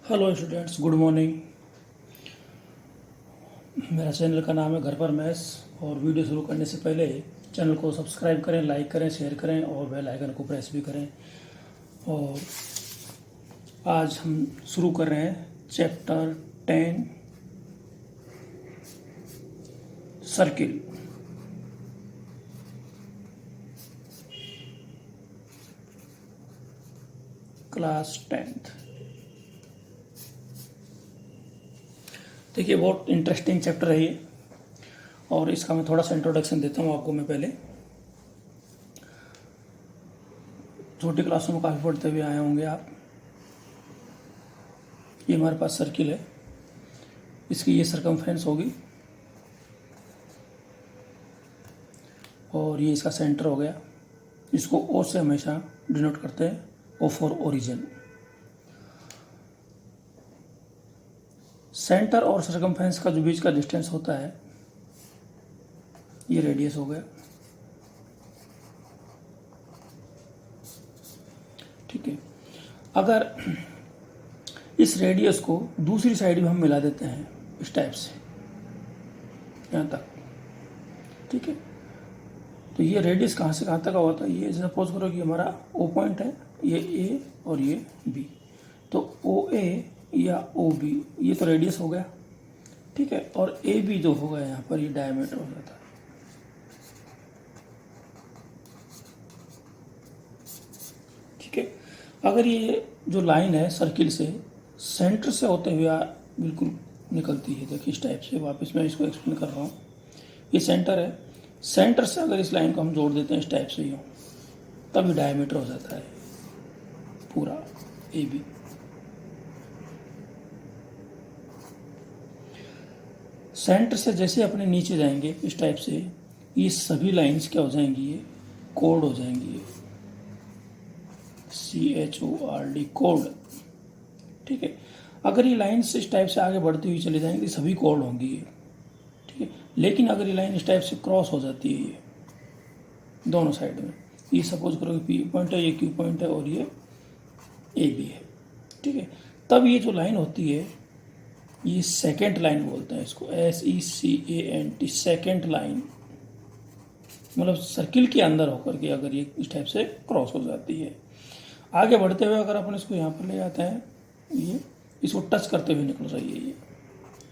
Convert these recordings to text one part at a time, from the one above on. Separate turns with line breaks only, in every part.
Hello students, good morning. मेरा channel का नाम है घर पर मैथ्स। और वीडियो शुरू करने से पहले चैनल को सब्सक्राइब करें, लाइक करें, शेयर करें और बेल आइकन को प्रेस भी करें। और आज हम शुरू कर रहे हैं चैप्टर 10 सर्किल। Class 10th। देखिए, बहुत इंटरेस्टिंग चैप्टर है ये, और इसका मैं थोड़ा सा इंट्रोडक्शन देता हूँ आपको। मैं पहले छोटी क्लासों में काफ़ी पढ़ते हुए आए होंगे आप। ये हमारे पास सर्किल है, इसकी ये सरकमफ्रेंस होगी और ये इसका सेंटर हो गया। इसको ओ से हमेशा डिनोट करते हैं, ओ फॉर ओरिजिन। सेंटर और सरकमफ्रेंस का जो बीच का डिस्टेंस होता है ये रेडियस हो गया। ठीक है, अगर इस रेडियस को दूसरी साइड में हम मिला देते हैं इस टाइप से यहाँ तक, ठीक है, तो ये रेडियस कहाँ से कहाँ तक होता है। ये सपोज करो कि हमारा ओ पॉइंट है, ये ए और ये बी, तो ओ ए या ओ बी ये तो रेडियस हो गया, ठीक है। और ए बी जो होगा यहाँ पर, ये डायमीटर हो जाता है। ठीक है, अगर ये जो लाइन है सर्किल से सेंटर से होते हुए बिल्कुल निकलती है, देखिए इस टाइप से, वापस मैं इसको एक्सप्लेन कर रहा हूँ। ये सेंटर है, सेंटर से अगर इस लाइन को हम जोड़ देते हैं इस टाइप से यूँ, तभी डायमीटर हो जाता है पूरा ए बी। सेंटर से जैसे अपने नीचे जाएंगे इस टाइप से, ये सभी लाइंस क्या हो जाएंगी, ये कोड हो जाएंगी, ये CHORD कोड। ठीक है, अगर ये लाइंस इस टाइप से आगे बढ़ती हुई चली जाएंगी सभी कोड होंगी ये, ठीक है। लेकिन अगर ये लाइन इस टाइप से क्रॉस हो जाती है ये दोनों साइड में, ये सपोज करो कि P पॉइंट है, ये Q पॉइंट है और ये AB है, ठीक है, तब ये जो लाइन होती है ये सेकेंड लाइन बोलते हैं इसको, SECANT, सेकेंड लाइन। मतलब सर्किल के अंदर होकर के अगर ये इस टाइप से क्रॉस हो जाती है, आगे बढ़ते हुए अगर अपन इसको यहाँ पर ले जाते हैं, ये इसको टच करते हुए निकल रही है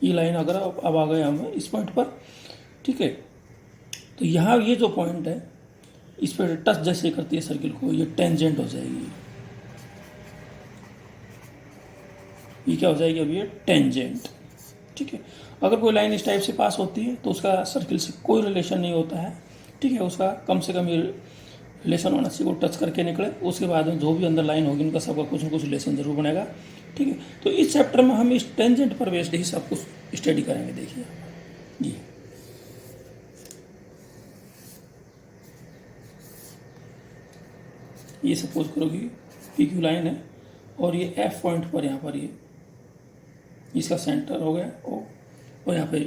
ये लाइन। अगर अब आ गए हम इस पॉइंट पर, ठीक है, तो यहाँ ये जो पॉइंट है इस पर टच जैसे करती है सर्किल को, ये टेंजेंट हो जाएगी। ये क्या हो जाएगी अब, ये टेंजेंट। ठीक है, अगर कोई लाइन इस टाइप से पास होती है तो उसका सर्किल से कोई रिलेशन नहीं होता है, ठीक है, उसका कम से कम ये रिलेशन होना चाहिए, वो टच करके निकले, उसके बाद में जो भी अंदर लाइन होगी उनका सबका कुछ ना कुछ रिलेशन जरूर बनेगा। ठीक है, तो इस चैप्टर में हम इस टेंजेंट पर बेस्ड ही सब कुछ स्टडी करेंगे। देखिए जी, ये सपोज करो कि PQ लाइन है और ये F पॉइंट पर, यहाँ पर ये इसका सेंटर हो गया ओ, और यहाँ पे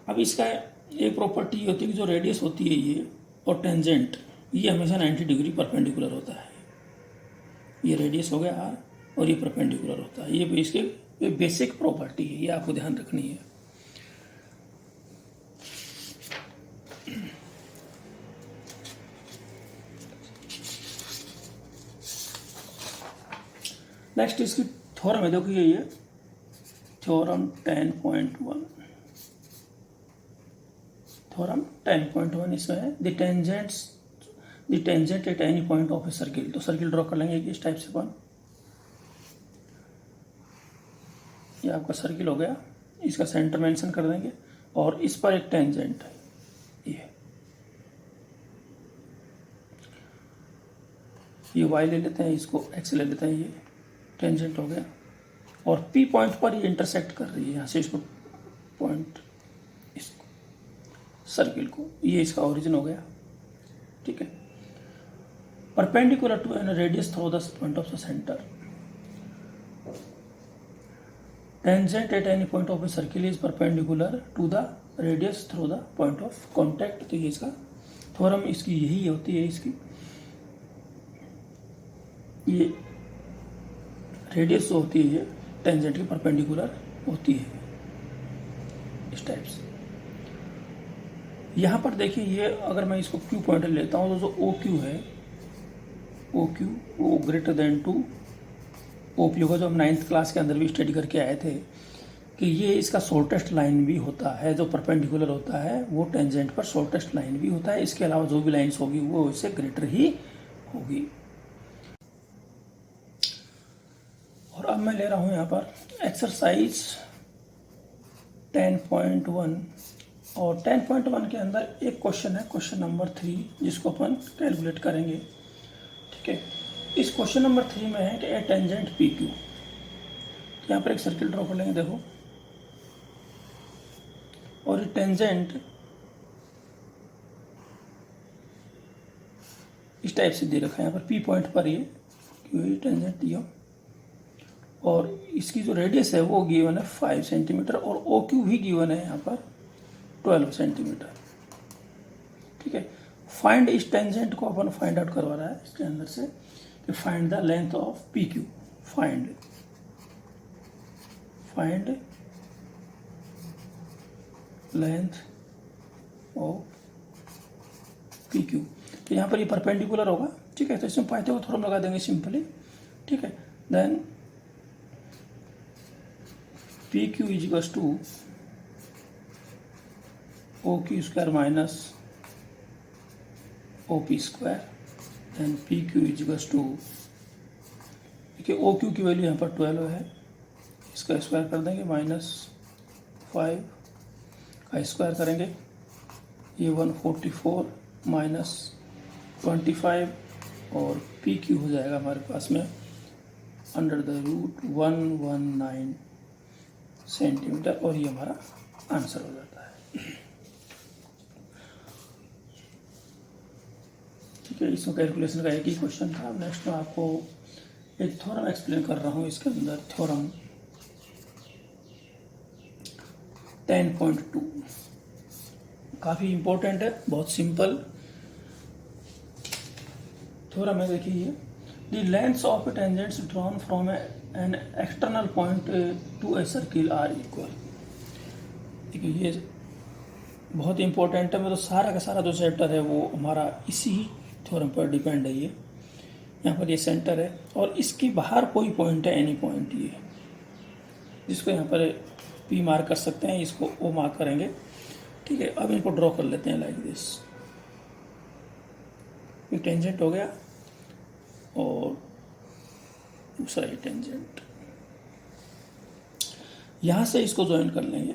अब इसका एक प्रॉपर्टी होती है कि जो रेडियस होती है ये और टेंजेंट, ये हमेशा 90 डिग्री परपेंडिकुलर होता है। ये रेडियस हो गया R और ये परपेंडिकुलर होता है। ये इसके बेसिक प्रॉपर्टी है, ये आपको ध्यान रखनी है। नेक्स्ट इसकी थ्योरम है, देखिए ये थ्योरम 10.1, थ्योरम 10.1 इसमें है the tangent at any point of a circle. तो सर्किल ड्रॉ कर लेंगे इस टाइप से अपन, ये आपका सर्किल हो गया, इसका सेंटर मेंशन कर देंगे और इस पर एक टेंजेंट है, ये y ले लेते हैं, इसको x ले लेते हैं, ये टेंजेंट हो गया। और P पॉइंट पर ये इंटरसेक्ट कर रही है यहाँ से इसको पॉइंट, इसको सर्किल को, ये इसका ओरिजिन हो गया। ठीक है, perpendicular to an radius through the point of the centre. Tangent at any point of a circle is perpendicular to the radius through the point of contact. तो ये इसका थ्योरम इसकी यही होती है, इसकी ये रेडियस जो होती है टेंजेंट के परपेंडिकुलर होती है, इस टाइप से। यहाँ पर देखिए, ये अगर मैं इसको क्यू पॉइंट लेता हूँ तो जो ओ क्यू है, ओ क्यू वो greater than to O P होगा, जो हम 9th क्लास के अंदर भी स्टडी करके आए थे कि ये इसका शॉर्टेस्ट लाइन भी होता है, जो परपेंडिकुलर होता है वो टेंजेंट पर शॉर्टेस्ट लाइन भी होता है। इसके अलावा जो भी लाइन्स होगी वो इससे ग्रेटर ही होगी। और अब मैं ले रहा हूँ यहाँ पर एक्सरसाइज 10.1, और 10.1 के अंदर एक क्वेश्चन है, क्वेश्चन नंबर 3, जिसको अपन कैलकुलेट करेंगे। ठीक है, इस क्वेश्चन नंबर 3 में है कि ए टेंजेंट पी क्यू। यहाँ पर एक सर्किल ड्रॉ कर लेंगे, देखो, और ये टेंजेंट इस टाइप से दे रखा है। यहाँ पर पी पॉइंट पर ये क्यू टेंजेंट दिया, और इसकी जो रेडियस है वो गिवन है 5 सेंटीमीटर, और ओ क्यू भी गिवन है यहाँ पर 12 सेंटीमीटर। ठीक है, फाइंड इस टेंजेंट को अपन फाइंड आउट करवा रहा है इसके अंदर से कि find the length of P Q. Find length of P Q. तो यहाँ पर ये परपेंडिकुलर होगा। ठीक है, तो इसमें पाइथागोरस लगा देंगे सिंपली। ठीक है, then P Q is equals to O Q square minus O P square, then P Q is equals to, देखिए ओ क्यू की वैल्यू यहाँ पर 12 है, इसका स्क्वायर कर देंगे, -5 का स्क्वायर करेंगे, ये 144 माइनस 25, और पी क्यू हो जाएगा हमारे पास में √119 सेंटीमीटर, और ये हमारा आंसर हो जाता है। ठीक है, इसमें कैलकुलेशन का एक ही क्वेश्चन था। नेक्स्ट में आपको एक थ्योरम एक्सप्लेन कर रहा हूँ। इसके अंदर थ्योरम 10.2 काफ़ी इम्पोर्टेंट है, बहुत सिंपल थ्योरम है। देखिए, the lengths of tangents drawn from an external point to a circle are equal. देखिए, ये बहुत इंपॉर्टेंट है। मतलब सारा का सारा जो चैप्टर है वो हमारा इसी थ्योरम पर डिपेंड है। ये यहाँ पर ये सेंटर है, और इसके बाहर कोई पॉइंट है, एनी पॉइंट, ये जिसको यहाँ पर पी मार्क कर सकते हैं, इसको ओ मार्क करेंगे। ठीक है, अब इनको ड्रॉ कर लेते हैं लाइक दिस। ये टेंजेंट हो गया, और दूसरा ये टेंजेंट, यहाँ से इसको ज्वाइन कर लेंगे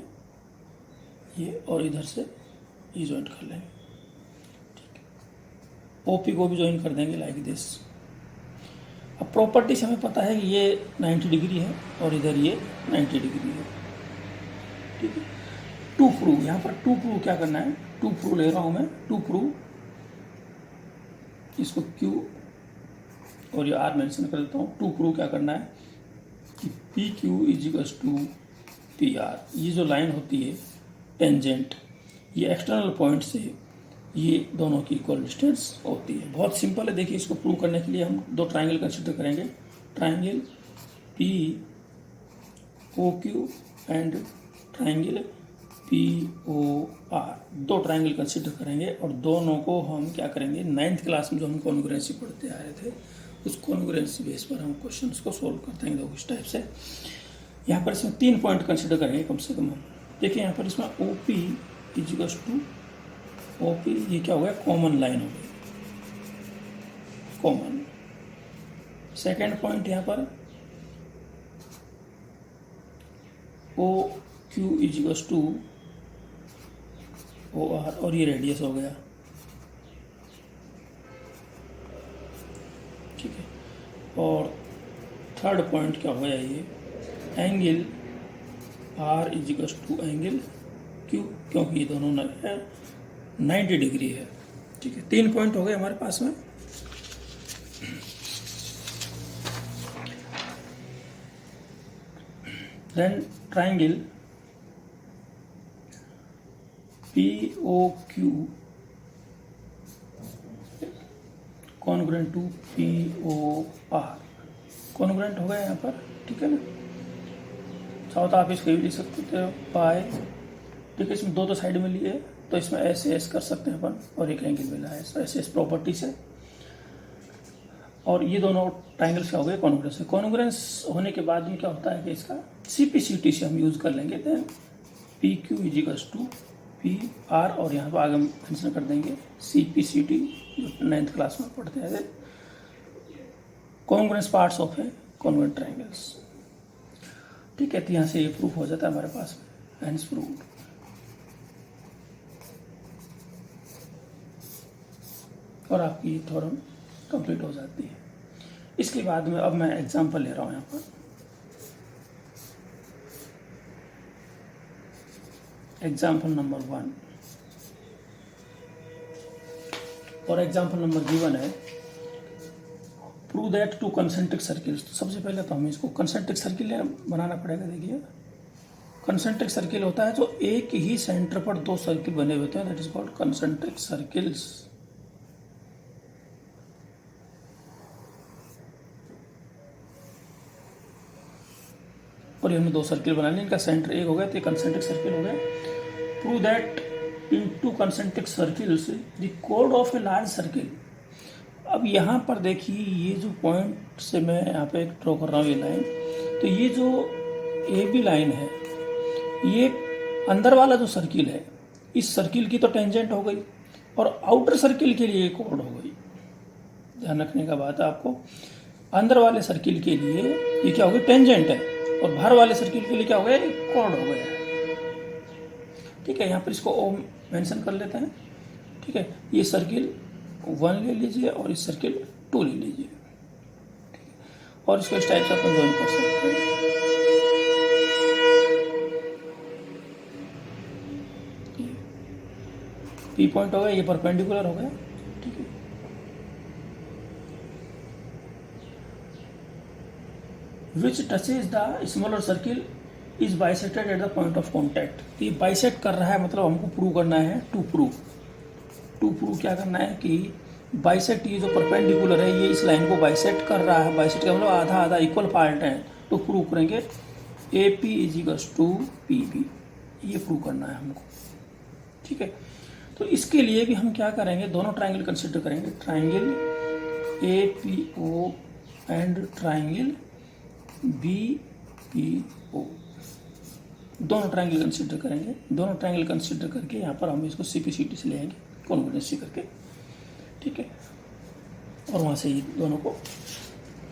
ये, और इधर से ये ज्वाइन कर लेंगे। ठीक है, ओपी को भी ज्वाइन कर देंगे लाइक दिस। अब प्रॉपर्टी से हमें पता है कि ये 90 डिग्री है और इधर ये 90 डिग्री है। ठीक है, टू प्रूव, यहाँ पर टू प्रूव क्या करना है, टू प्रूव ले रहा हूँ मैं। टू प्रूव, इसको Q और ये R मेंशन कर देता हूँ। टू प्रूव क्या करना है कि P Q is equals to P R. ये जो लाइन होती है टेंजेंट, ये एक्सटर्नल पॉइंट से ये दोनों की इक्वल डिस्टेंस होती है। बहुत सिंपल है। देखिए, इसको प्रूव करने के लिए हम दो ट्राइंगल कंसिडर करेंगे, triangle P O Q and triangle P O R. दो ट्राइंगल कंसिडर करेंगे, और दोनों को हम क्या करेंगे, 9th क्लास में जो हम कॉन्ग्रुएंसी पढ़ते आ रहे थे उस कॉन्ग्रुएंसी बेस पर हम क्वेश्चन को सोल्व करते हैं। देखो, इस टाइप से यहाँ पर इसमें 3 पॉइंट कंसिडर करेंगे कम से कम। देखिए, यहाँ पर इसमें O P is equals to O P, ये क्या हो गया, कॉमन लाइन हो गई, कॉमन। सेकेंड पॉइंट यहाँ पर O Q is equals to O R, और ये रेडियस हो गया। ठीक है, और थर्ड पॉइंट क्या हो गया, ये angle R is equals to angle Q, क्योंकि ये दोनों 90 डिग्री है। ठीक है, 3 पॉइंट हो गए हमारे पास में। Then triangle P O Q congruent to P O R, congruent हो गया यहाँ पर, ठीक है ना। चाहो तो आप इसको भी लिख सकते थे पाई, ठीक है। इसमें दो तो साइड में लिए तो इसमें ऐसे ऐसे कर सकते हैं अपन, और एक एंगल मिला है ऐसे ऐसे प्रॉपर्टी से। और ये दोनों ट्राइंगल्स क्या हो गए, कॉन्ग्रुएंस है। कॉन्ग्रुएंस होने के बाद में क्या होता है कि इसका CPCT से हम यूज़ कर लेंगे। देन PQ = पी आर, और यहाँ पर आगे मेंशन कर देंगे CPCT, जो 9th क्लास में पढ़ते हैं, कॉन्ग्रुएंस पार्ट्स ऑफ है कॉन्ग्रुएंट ट्राइंगल्स, ठीक है। तो यहाँ से ये प्रूफ हो जाता है हमारे पास में, हेंस प्रूव्ड। और आपकी थ्योरम कंप्लीट हो जाती है। इसके बाद में अब मैं एग्जांपल ले रहा हूँ यहाँ पर। एग्जाम्पल नंबर 1 और एग्जाम्पल नंबर गिवन है, prove that two concentric circles. तो सबसे पहले तो हमें इसको कंसेंट्रिक सर्किल बनाना पड़ेगा। देखिए, कंसेंट्रिक सर्किल होता है जो एक ही सेंटर पर दो सर्किल बने हुए होते हैं, that is called concentric circles. और हमने दो सर्किल बना लिए, इनका सेंटर एक हो गया, तो ये कंसेंट्रिक सर्किल हो गया। Prove that in two concentric circles the code of a large circle. अब यहाँ पर देखिए, ये जो पॉइंट से मैं यहाँ पे ड्रॉ कर रहा हूँ ये लाइन, तो ये जो AB लाइन है, ये अंदर वाला जो सर्किल है, इस सर्किल की तो टेंजेंट हो गई, और आउटर सर्किल के लिए कोड हो गई। ध्यान रखने का बात है आपको, अंदर वाले सर्किल के लिए ये क्या हो गई, टेंजेंट है, और बाहर वाले सर्किल के लिए क्या हो गया, कोड हो गया, ठीक है। यहाँ पर इसको O मेंशन कर लेते हैं, ठीक है। ये सर्किल 1 ले लीजिए और इस सर्किल 2 ले लीजिए, ठीक है। और इसको इस टाइप से अपन ज्वाइन कर सकते हैं। P पॉइंट हो गया, ये परपेंडिकुलर हो गया, ठीक है। Which touches the smaller circle is bisected at the point of contact. ये बाइसेक्ट कर रहा है, मतलब हमको प्रूव करना है, टू प्रूव क्या करना है कि बाइसेक्ट, ये जो परपेंडिकुलर है ये इस लाइन को बाइसेक्ट कर रहा है। बाइसेक्ट का मतलब आधा आधा इक्वल पार्ट है, तो प्रूव करेंगे AP = PB, ये प्रूव करना है हमको, ठीक है। तो इसके लिए भी हम क्या करेंगे, दोनों ट्राइंगल कंसिडर करेंगे, triangle APO and triangle BPO, दोनों ट्राइंगल कंसिडर करेंगे। दोनों ट्राइंगल कंसिडर करके यहाँ पर हम इसको CPCT से ले आएंगे, कॉन्ग्रुएंसी करके, ठीक है। और वहाँ से ये दोनों को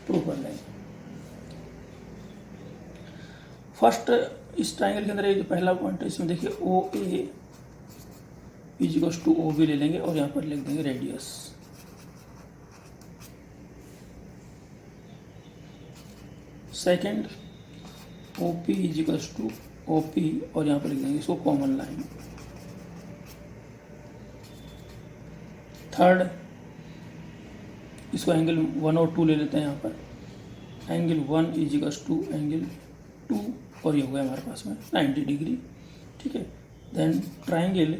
प्रूव कर लेंगे। फर्स्ट, इस ट्राइंगल के अंदर ये जो पहला पॉइंट है, इसमें देखिए OA = OB ले लेंगे, और यहाँ पर लिख देंगे रेडियस। सेकेंड, OP = OP, और यहाँ पर लिख देंगे इसको कॉमन लाइन। थर्ड, इसको एंगल 1 और 2 ले लेते हैं यहाँ पर, एंगल 1 = एंगल 2, और ये हो गया हमारे पास में 90 डिग्री, ठीक है। देन ट्राइंगल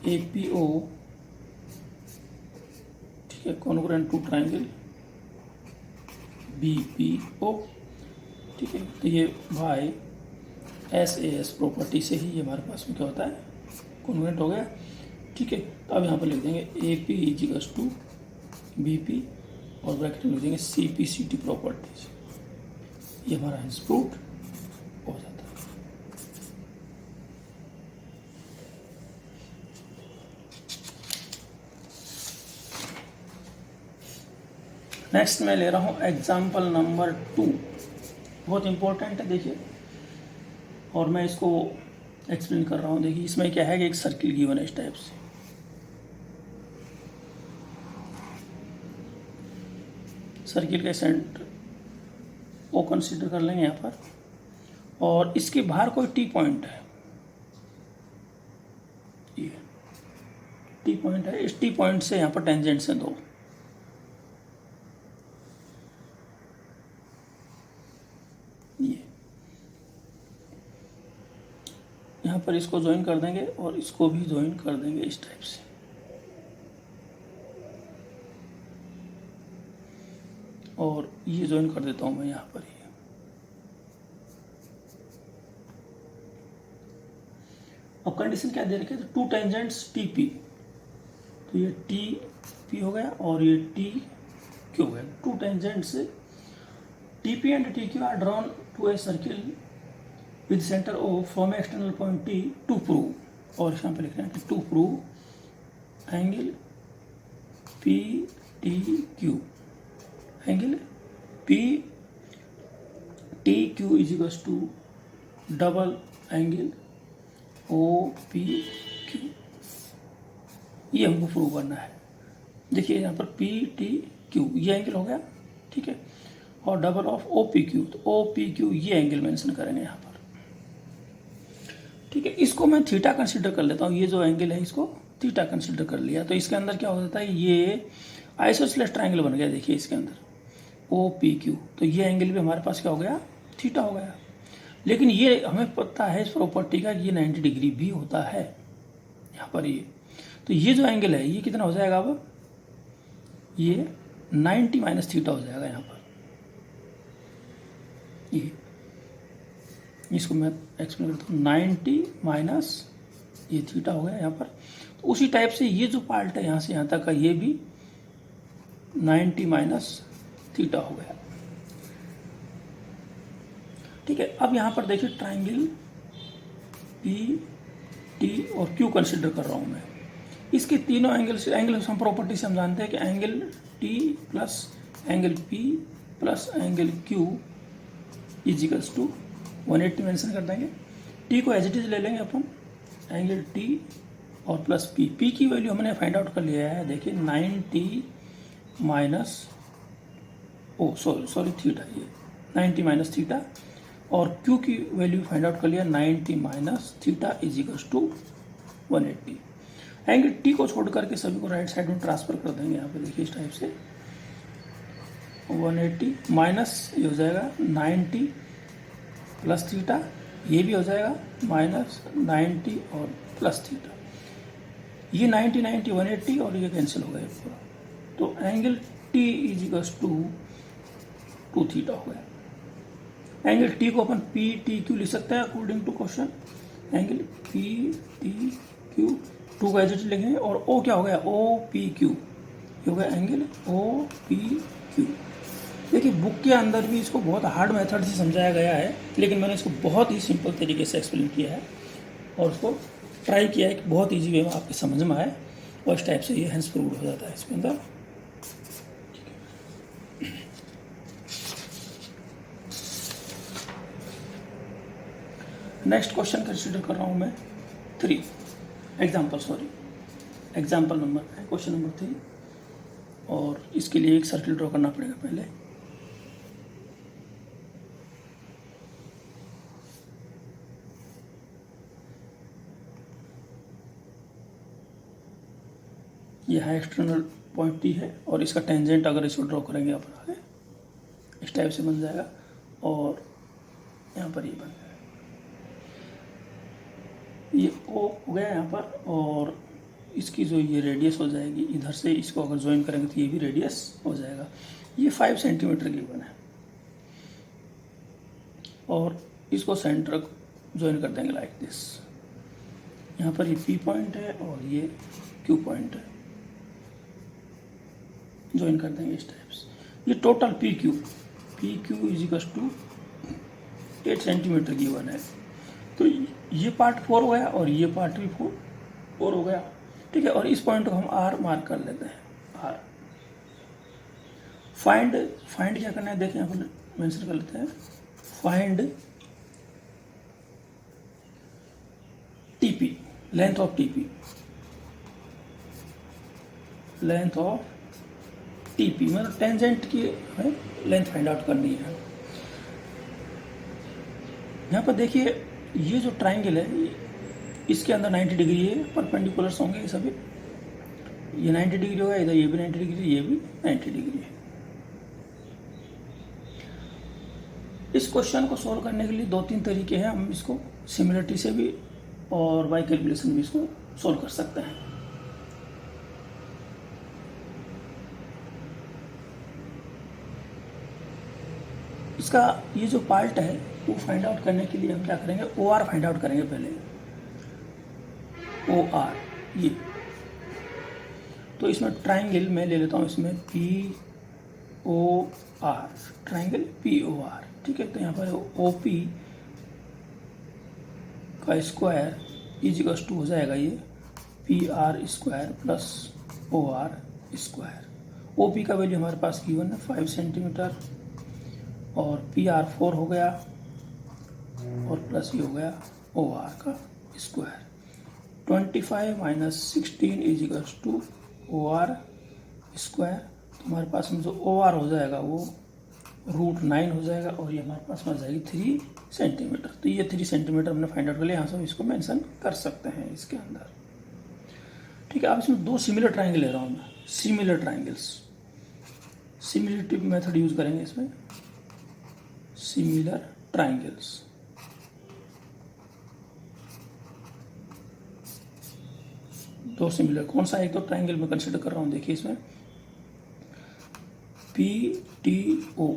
APO, ठीक है, कॉन्ग्रुएंट टू ट्राइंगल BPO, ठीक है। तो ये बाय SAS प्रॉपर्टी से ही ये हमारे पास में क्या होता है, कॉन्ग्रुएंट हो गया, ठीक है। तो अब यहाँ पर लिख देंगे AP = BP, और ब्रैकेट में लिख देंगे CPCT प्रॉपर्टीज। ये हमारा हेंस प्रूव्ड हो जाता है। नेक्स्ट मैं ले रहा हूँ एग्जाम्पल नंबर 2, बहुत इंपॉर्टेंट है, देखिए, और मैं इसको एक्सप्लेन कर रहा हूँ। देखिए, इसमें क्या है कि एक सर्किल गिवन है इस टाइप से, सर्किल के सेंटर O कंसीडर कर लेंगे यहाँ पर, और इसके बाहर कोई T पॉइंट है, ये T पॉइंट है। इस T पॉइंट से यहाँ पर टेंजेंट्स हैं दो, ये यहाँ पर इसको ज्वाइन कर देंगे और इसको भी ज्वाइन कर देंगे इस टाइप से। और ये ज्वाइन कर देता हूँ मैं यहाँ पर ही। अब कंडीशन क्या दे रखी है, तो टू टेंजेंट्स टी पी, तो ये टी पी हो गया और ये टी क्यू हो गया। Two tangents T P and T Q are drawn to a circle with centre O from external point T to prove, और यहाँ पे लिख रहे हैं कि to prove angle P T Q, angle P T Q is equals to double angle O P Q, ये हमको prove करना है। देखिए यहाँ पर पी टी क्यू ये एंगल हो गया, ठीक है, और double of O P Q, तो ओ पी क्यू ये एंगल मेंशन करेंगे यहाँ पर, ठीक है। इसको मैं थीटा कंसिडर कर लेता हूँ, ये जो एंगल है इसको थीटा कंसिडर कर लिया, तो इसके अंदर क्या हो जाता है, ये आइसोसेलेस ट्रायंगल बन गया। देखिए इसके अंदर ओ पी क्यू, तो ये एंगल भी हमारे पास क्या हो गया, थीटा हो गया। लेकिन ये हमें पता है इस प्रॉपर्टी का कि ये 90 डिग्री भी होता है यहाँ पर ये, तो ये जो एंगल है ये कितना हो जाएगा, अब ये 90 माइनस थीटा हो जाएगा यहाँ पर, ये इसको मैं एक्सप्लेन करता हूँ, 90 माइनस ये थीटा हो गया यहाँ पर। तो उसी टाइप से ये जो पार्ट है यहाँ से यहाँ तक का ये भी 90 माइनस थीटा हो गया, ठीक है। अब यहाँ पर देखिए ट्राइंगल पी टी और क्यू कंसिडर कर रहा हूँ मैं, इसके तीनों एंगल हम प्रॉपर्टी से हम जानते हैं कि angle T plus angle P plus angle Q is equals to 180 mention कर देंगे। टी को एज इट इज ले लेंगे अपन, एंगल टी और प्लस पी, पी की वैल्यू हमने फाइंड आउट कर लिया है, देखिए 90 माइनस सॉरी थीटा, ये 90 माइनस थीटा, और क्यू की वैल्यू फाइंड आउट कर लिया 90 minus theta is equals to 180। Angle T को छोड़ करके सभी को राइट साइड में ट्रांसफर कर देंगे, यहाँ पे देखिए इस टाइप से 180 माइनस ये हो जाएगा 90 प्लस थीटा, ये भी हो जाएगा माइनस 90 और प्लस थीटा, ये 90 90 180 और ये कैंसिल हो गया पूरा, तो angle T is equals to 2 theta हो गया। एंगल टी को अपन पी टी क्यू लिख सकते हैं according to question, angle P T Q, 2 का एज लिखेंगे, और ओ क्या हो गया, ओ पी क्यू, ये हो गया एंगल ओ पी क्यू। देखिए बुक के अंदर भी इसको बहुत हार्ड मेथड से समझाया गया है, लेकिन मैंने इसको बहुत ही सिंपल तरीके से एक्सप्लेन किया है और उसको ट्राई किया है कि बहुत ईजी वे में आपके समझ में आए, और इस टाइप से ये हेंस प्रूव्ड हो जाता है इसके अंदर। नेक्स्ट क्वेश्चन कंसिडर कर रहा हूँ मैं 3 एग्जाम्पल नंबर है क्वेश्चन नंबर 3, और इसके लिए एक सर्किल ड्रॉ करना पड़ेगा पहले। यह एक्सटर्नल पॉइंट टी है और इसका टेंजेंट अगर इसको ड्रॉ करेंगे अपन आगे इस टाइप से बन जाएगा, और यहाँ पर ये बन जाएगा, ये ओ हो गया यहाँ पर, और इसकी जो ये रेडियस हो जाएगी इधर से, इसको अगर ज्वाइन करेंगे तो ये भी रेडियस हो जाएगा। ये 5 सेंटीमीटर गिवन है, और इसको सेंटर ज्वाइन कर देंगे लाइक दिस। यहाँ पर ये पी पॉइंट है और ये क्यू पॉइंट है, ज्वाइन कर देंगे इस टाइप से। ये total P Q is equal to 8 centimetre given है, तो ये पार्ट 4 हो गया और ये पार्ट भी 4 हो गया, ठीक है। और इस पॉइंट को हम आर मार्क कर लेते हैं, आर। फाइंड क्या करना है, देखिए यहाँ पर मेंशन कर लेते हैं, find TP, length of TP मतलब टेंजेंट की लेंथ फाइंड आउट करनी है। यहाँ पर देखिए ये जो ट्राइंगल है इसके अंदर 90 डिग्री है, परपेंडिकुलर्स होंगे ये सभी, ये 90 डिग्री होगा, इधर ये भी 90 डिग्री, ये भी 90 डिग्री है। इस क्वेश्चन को सॉल्व करने के लिए 2-3 तरीके हैं, हम इसको सिमिलरिटी से भी और बाय कैलकुलेशन भी इसको सॉल्व कर सकते हैं। इसका ये जो पार्ट है वो फाइंड आउट करने के लिए हम क्या करेंगे, ओ आर फाइंड आउट करेंगे पहले, ओ आर ये। तो इसमें ट्राइंगल मैं ले लेता हूँ, इसमें P O R, triangle P O R, ठीक है। तो यहाँ पर ओ पी का स्क्वायर इजिकल्स टू हो जाएगा ये P R square plus O R square. O P का वैल्यू हमारे पास गिवन है 5 सेंटीमीटर, और पी आर 4 हो गया, और प्लस ये हो गया ओ आर का square. 25 minus 16 is equals to O R square. तो हमारे पास में जो ओ आर हो जाएगा वो √9 हो जाएगा, और ये हमारे पास में आ जाएगी 3 सेंटीमीटर। तो ये 3 सेंटीमीटर हमने फाइंड आउट कर लिया, यहाँ से हम इसको मेंशन कर सकते हैं इसके अंदर, ठीक है। अब इसमें 2 सिमिलर ट्राइंगल ले रहा हूँ मैं, similar triangles, similarity method use करेंगे इसमें, सिमिलर ट्राइंगल्स। दो सिमिलर, कौन सा एक तो ट्राइंगल में कंसिडर कर रहा हूँ, देखिए इसमें P T O,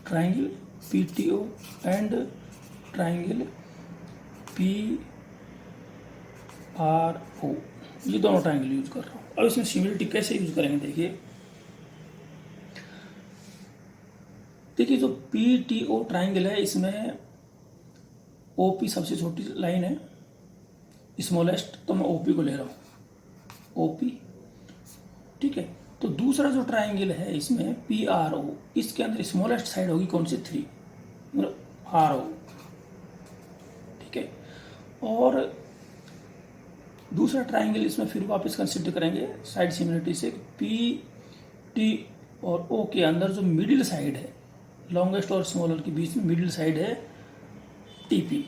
triangle P T O and triangle P R O, ये दोनों ट्राइंगल यूज कर रहा हूँ। अब इसमें सिमिलरिटी कैसे यूज करेंगे, देखिए जो पी टी ओ ट्राइंगल है इसमें ओ पी सबसे छोटी लाइन है, स्मॉलेस्ट, तो मैं ओ पी को ले रहा हूँ, ओ पी, ठीक है। तो दूसरा जो ट्राइंगल है इसमें पी आर ओ, इसके अंदर स्मॉलेस्ट साइड होगी कौन सी, 3, मतलब आर ओ, ठीक है। और दूसरा ट्राइंगल इसमें फिर वापस कंसिडर करेंगे साइड सिमिलरिटी से, पी टी और ओ के अंदर जो मिडिल साइड है, लॉन्गेस्ट और स्मॉलर के बीच में मिडिल साइड है टी पी,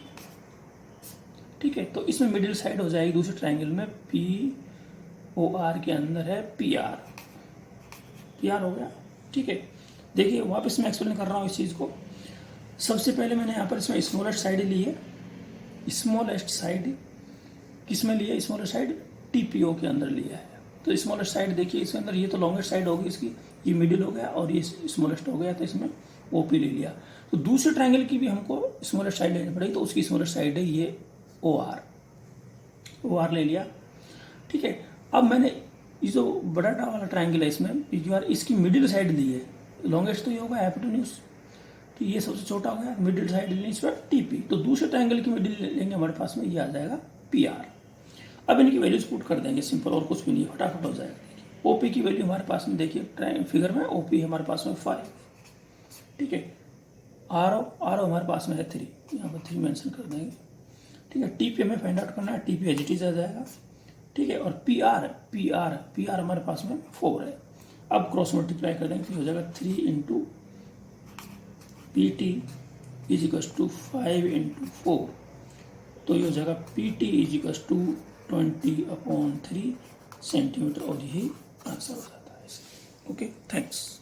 ठीक है। तो इसमें मिडिल साइड हो जाएगी दूसरे ट्राइंगल में पी ओ आर के अंदर है पी आर, पी आर हो गया, ठीक है। देखिए वापस मैं एक्सप्लेन कर रहा हूँ इस चीज़ को। सबसे पहले मैंने यहाँ पर इसमें स्मॉलेस्ट साइड ली है, स्मॉलेस्ट साइड किस में लिया, smallest side T P O के अंदर लिया है। तो स्मॉलेस्ट साइड देखिए इसके अंदर, ये तो लॉन्गेस्ट साइड होगी इसकी, ये मिडिल हो गया और ये स्मॉलेस्ट हो गया, तो इसमें ओ पी ले लिया। तो दूसरे ट्राइंगल की भी हमको स्मॉलेस्ट साइड लेनी पड़ेगी, तो उसकी स्मॉलेस्ट साइड है ये ओ आर ले लिया, ठीक है। अब मैंने ये जो बड़ा वाला ट्राइंगल है इसमें पिछली बार इसकी मिडिल साइड ली है, लॉन्गेस्ट तो ये होगा हाइपोटेन्यूज, तो ये सबसे छोटा हो गया, मिडिल साइड लेनी इस पर टीपी। तो दूसरे ट्राइंगल की मिडिल लेंगे हमारे पास में, ये आ जाएगा पी आर। अब इनकी वैल्यूज पुट कर देंगे, सिंपल, और कुछ भी नहीं, फटाफट हो जाएगा। ओपी की वैल्यू हमारे पास में देखिए फिगर में, ओपी हमारे पास में 5, ठीक है। आर ओ हमारे पास में है 3, यहाँ पर 3 मेंशन कर देंगे, ठीक है। टीपी हमें फाइंड आउट करना है, टीपी एज इट इज आ जाएगा, ठीक है। और पी आर हमारे पास में 4 है। अब क्रॉस मल्टीप्लाई कर देंगे, फिर हो जाएगा 3 into P T is equals to 5 into 4, तो ये हो जाएगा P T is equals to 20/3 centimetre, और यही आंसर हो जाता है। Okay, thanks.